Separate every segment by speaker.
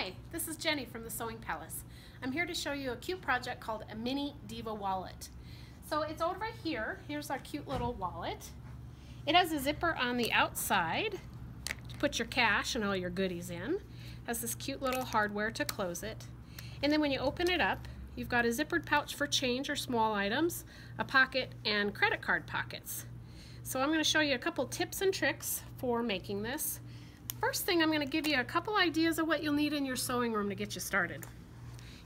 Speaker 1: Hi, this is Jenny from the Sewing Palace. I'm here to show you a cute project called a mini diva wallet. So it's over here. Here's our cute little wallet. It has a zipper on the outside to put your cash and all your goodies in. It has this cute little hardware to close it. And then when you open it up, you've got a zippered pouch for change or small items, a pocket, and credit card pockets. So I'm going to show you a couple tips and tricks for making this. First thing, I'm going to give you a couple ideas of what you'll need in your sewing room to get you started.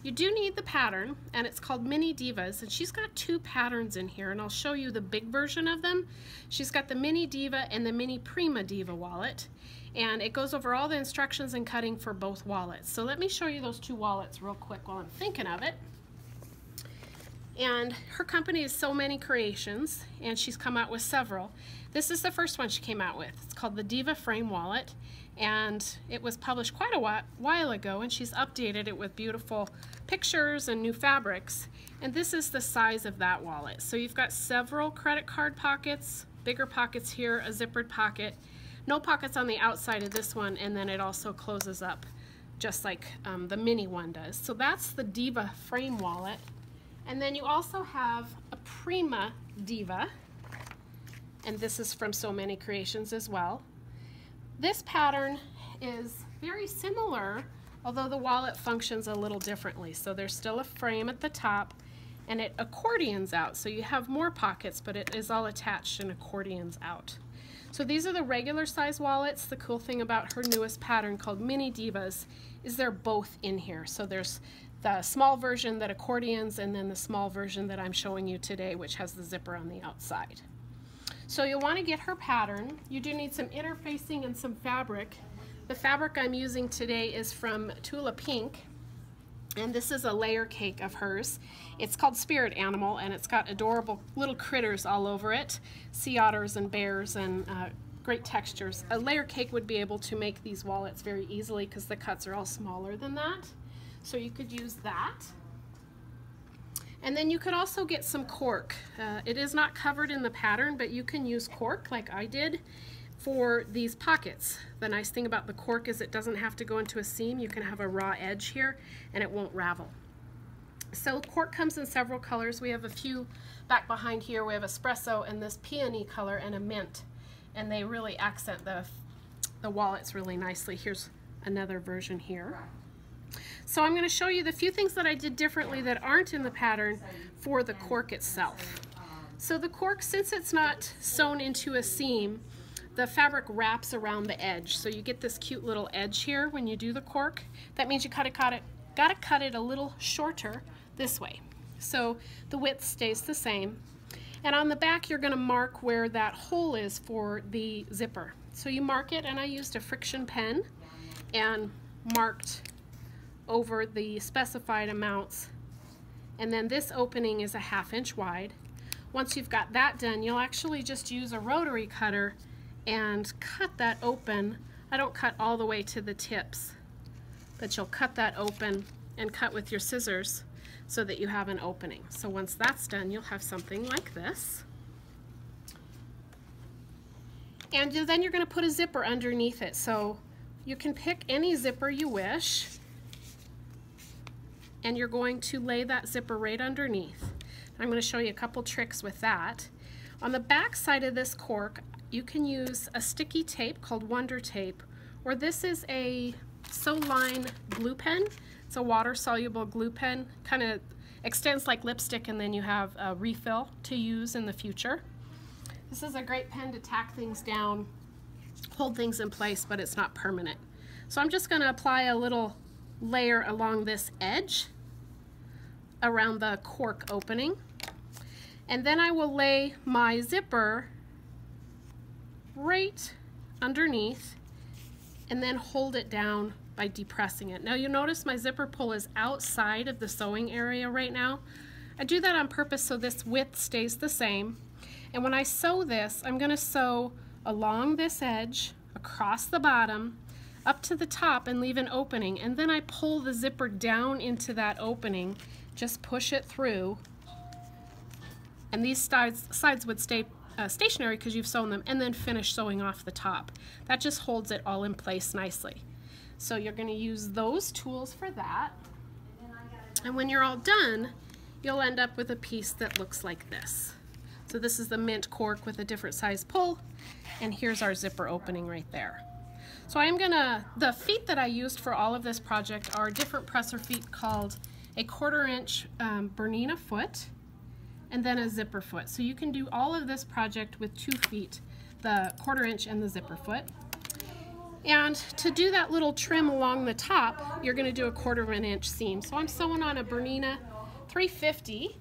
Speaker 1: You do need the pattern, and it's called Mini Divas, and she's got two patterns in here, and I'll show you the big version of them. She's got the Mini Diva and the Mini Prima Diva wallet, and it goes over all the instructions and cutting for both wallets. So let me show you those two wallets real quick while I'm thinking of it. And her company is So Many Creations, and she's come out with several. This is the first one she came out with. It's called the Diva Frame Wallet, and it was published quite a while ago, and she's updated it with beautiful pictures and new fabrics. And this is the size of that wallet. So you've got several credit card pockets, bigger pockets here, a zippered pocket, no pockets on the outside of this one, and then it also closes up just like the mini one does. So that's the Diva Frame Wallet. And then you also have a Prima Diva, and this is from So Many Creations as well. This pattern is very similar, although the wallet functions a little differently. So there's still a frame at the top, and it accordions out. So you have more pockets, but it is all attached and accordions out. So these are the regular size wallets. The cool thing about her newest pattern called Mini Divas is they're both in here. So there's the small version that accordions, and then the small version that I'm showing you today, which has the zipper on the outside. So you'll want to get her pattern. You do need some interfacing and some fabric. The fabric I'm using today is from Tula Pink, and this is a layer cake of hers. It's called Spirit Animal, and it's got adorable little critters all over it, sea otters and bears, and great textures. A layer cake would be able to make these wallets very easily because the cuts are all smaller than that. So you could use that. And then you could also get some cork. It is not covered in the pattern, but you can use cork like I did for these pockets. The nice thing about the cork is it doesn't have to go into a seam. You can have a raw edge here and it won't ravel. So cork comes in several colors. We have a few back behind here. We have espresso and this peony color and a mint, and they really accent the wallets really nicely. Here's another version here. So I'm going to show you the few things that I did differently that aren't in the pattern for the cork itself. So the cork, since it's not sewn into a seam, the fabric wraps around the edge. So you get this cute little edge here when you do the cork. That means you gotta cut it a little shorter this way. So the width stays the same. And on the back you're going to mark where that hole is for the zipper. So you mark it, and I used a friction pen and marked over the specified amounts, and then this opening is a 1/2 inch wide. Once you've got that done, you'll actually just use a rotary cutter and cut that open. I don't cut all the way to the tips, but you'll cut that open and cut with your scissors so that you have an opening. So once that's done, you'll have something like this. And then you're going to put a zipper underneath it. So you can pick any zipper you wish, and you're going to lay that zipper right underneath. I'm going to show you a couple tricks with that. On the back side of this cork, you can use a sticky tape called Wonder Tape, or this is a Soline glue pen. It's a water-soluble glue pen, kind of extends like lipstick, and then you have a refill to use in the future. This is a great pen to tack things down, hold things in place, but it's not permanent. So I'm just going to apply a little layer along this edge around the cork opening, and then I will lay my zipper right underneath and then hold it down by depressing it. Now you notice my zipper pull is outside of the sewing area right now. I do that on purpose so this width stays the same, and when I sew this, I'm going to sew along this edge, across the bottom, up to the top, and leave an opening, and then I pull the zipper down into that opening, just push it through, and these sides would stay stationary because you've sewn them, and then finish sewing off the top. That just holds it all in place nicely. So you're going to use those tools for that. And when you're all done, you'll end up with a piece that looks like this. So this is the mint cork with a different size pull, and here's our zipper opening right there. So the feet that I used for all of this project are different presser feet called a 1/4 inch Bernina foot and then a zipper foot. So you can do all of this project with 2 feet, the 1/4 inch and the zipper foot. And to do that little trim along the top, you're going to do a 1/4 inch seam. So I'm sewing on a Bernina 350,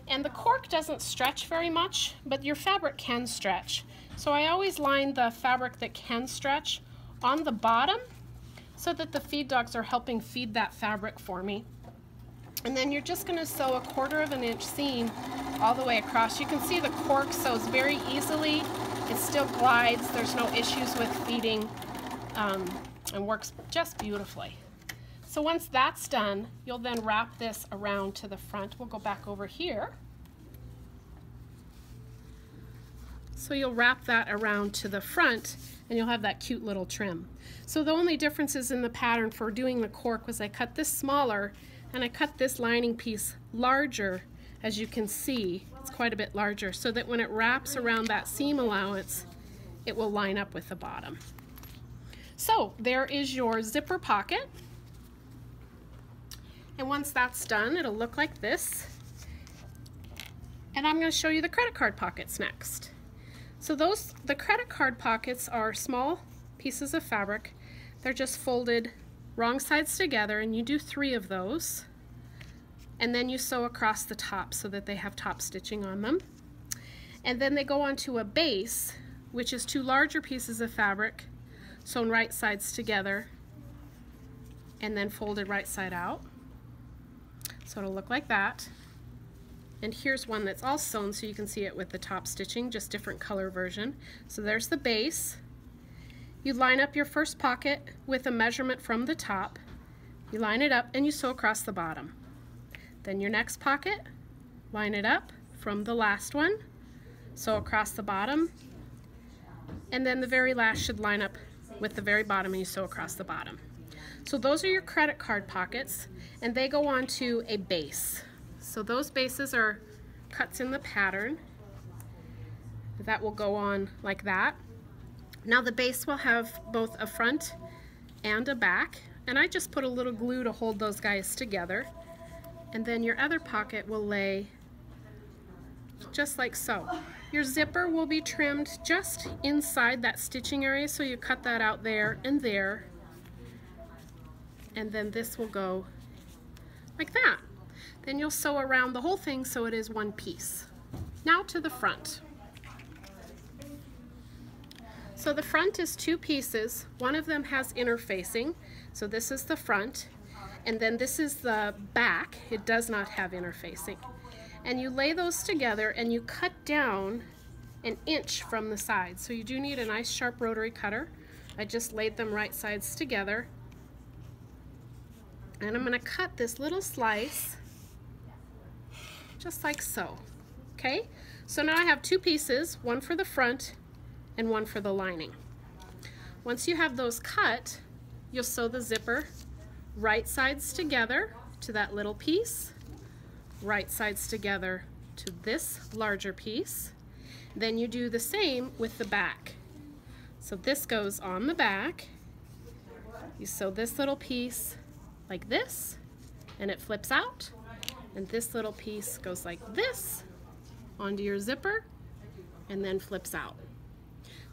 Speaker 1: and the cork doesn't stretch very much, but your fabric can stretch. So I always line the fabric that can stretch on the bottom so that the feed dogs are helping feed that fabric for me. And then you're just going to sew a 1/4 inch seam all the way across. You can see the cork sews very easily. It still glides. There's no issues with feeding. And works just beautifully. So once that's done, you'll then wrap this around to the front. We'll go back over here. So you'll wrap that around to the front, and you'll have that cute little trim. So the only differences in the pattern for doing the cork was I cut this smaller, and I cut this lining piece larger. As you can see, it's quite a bit larger, so that when it wraps around that seam allowance, it will line up with the bottom. So there is your zipper pocket, and once that's done, it'll look like this. And I'm going to show you the credit card pockets next. So the credit card pockets are small pieces of fabric. They're just folded wrong sides together, and you do 3 of those, and then you sew across the top so that they have top stitching on them. And then they go onto a base, which is 2 larger pieces of fabric sewn right sides together and then folded right side out. So it'll look like that. And here's one that's all sewn so you can see it with the top stitching, just different color version. So there's the base. You line up your first pocket with a measurement from the top. You line it up and you sew across the bottom. Then your next pocket, line it up from the last one, sew across the bottom, and then the very last should line up with the very bottom, and you sew across the bottom. So those are your credit card pockets, and they go on to a base. So those bases are cuts in the pattern that will go on like that. Now the base will have both a front and a back, and I just put a little glue to hold those guys together. And then your other pocket will lay just like so. Your zipper will be trimmed just inside that stitching area, so you cut that out there and there. And then this will go like that. Then you'll sew around the whole thing so it is one piece. Now to the front. So the front is 2 pieces. One of them has interfacing. So this is the front, and then this is the back. It does not have interfacing. And you lay those together and you cut down 1 inch from the sides. So you do need a nice sharp rotary cutter. I just laid them right sides together. And I'm going to cut this little slice just like so. Okay? So now I have 2 pieces, one for the front and one for the lining. Once you have those cut, you'll sew the zipper right sides together to that little piece, right sides together to this larger piece. Then you do the same with the back. So this goes on the back. You sew this little piece like this, and it flips out. And this little piece goes like this onto your zipper and then flips out.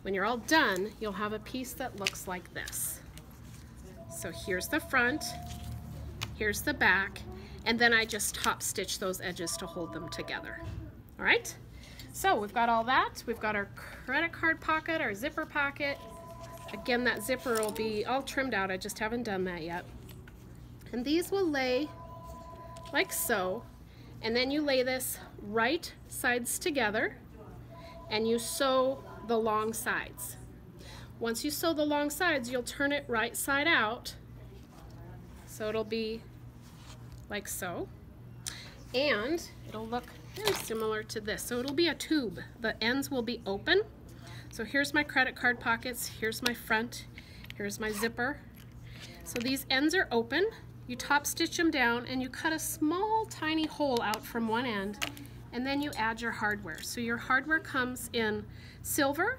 Speaker 1: When you're all done, you'll have a piece that looks like this. So here's the front, here's the back, and then I just top stitch those edges to hold them together. All right? So we've got all that. We've got our credit card pocket, our zipper pocket. Again, that zipper will be all trimmed out. I just haven't done that yet. And these will lay like so. And then you lay this right sides together and you sew the long sides. Once you sew the long sides, you'll turn it right side out. So it'll be like so. And it'll look very similar to this. So it'll be a tube. The ends will be open. So here's my credit card pockets, here's my front, here's my zipper. So these ends are open. You top stitch them down and you cut a small tiny hole out from one end, and then you add your hardware. So your hardware comes in silver,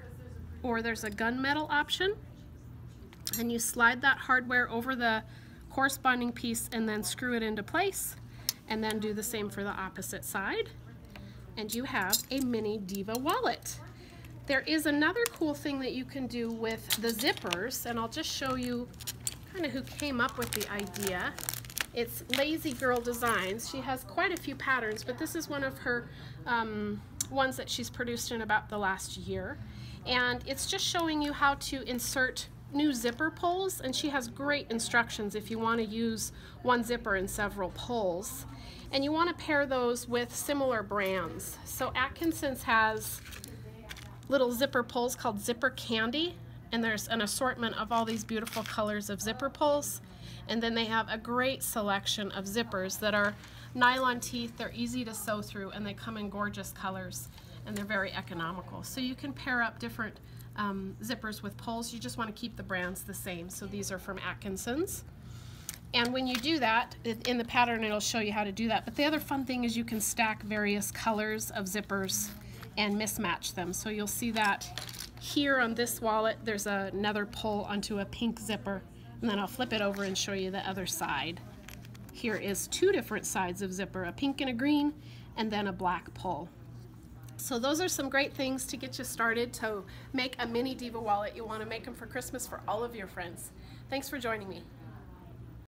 Speaker 1: or there's a gunmetal option, and you slide that hardware over the corresponding piece and then screw it into place, and then do the same for the opposite side, and you have a mini diva wallet. There is another cool thing that you can do with the zippers, and I'll just show you kind of who came up with the idea. It's Lazy Girl Designs. She has quite a few patterns, but this is one of her ones that she's produced in about the last year. And it's just showing you how to insert new zipper pulls, and she has great instructions if you want to use one zipper in several pulls. And you want to pair those with similar brands. So Atkinson's has little zipper pulls called Zipper Candy, and there's an assortment of all these beautiful colors of zipper pulls. And then they have a great selection of zippers that are nylon teeth, they're easy to sew through, and they come in gorgeous colors, and they're very economical. So you can pair up different zippers with pulls. You just want to keep the brands the same. So these are from Atkinson's. And when you do that, in the pattern it'll show you how to do that. But the other fun thing is you can stack various colors of zippers and mismatch them. So you'll see that here on this wallet, there's another pull onto a pink zipper, and then I'll flip it over and show you the other side. Here is two different sides of zipper, a pink and a green, and then a black pull. So those are some great things to get you started to make a mini diva wallet. You want to make them for Christmas for all of your friends. Thanks for joining me.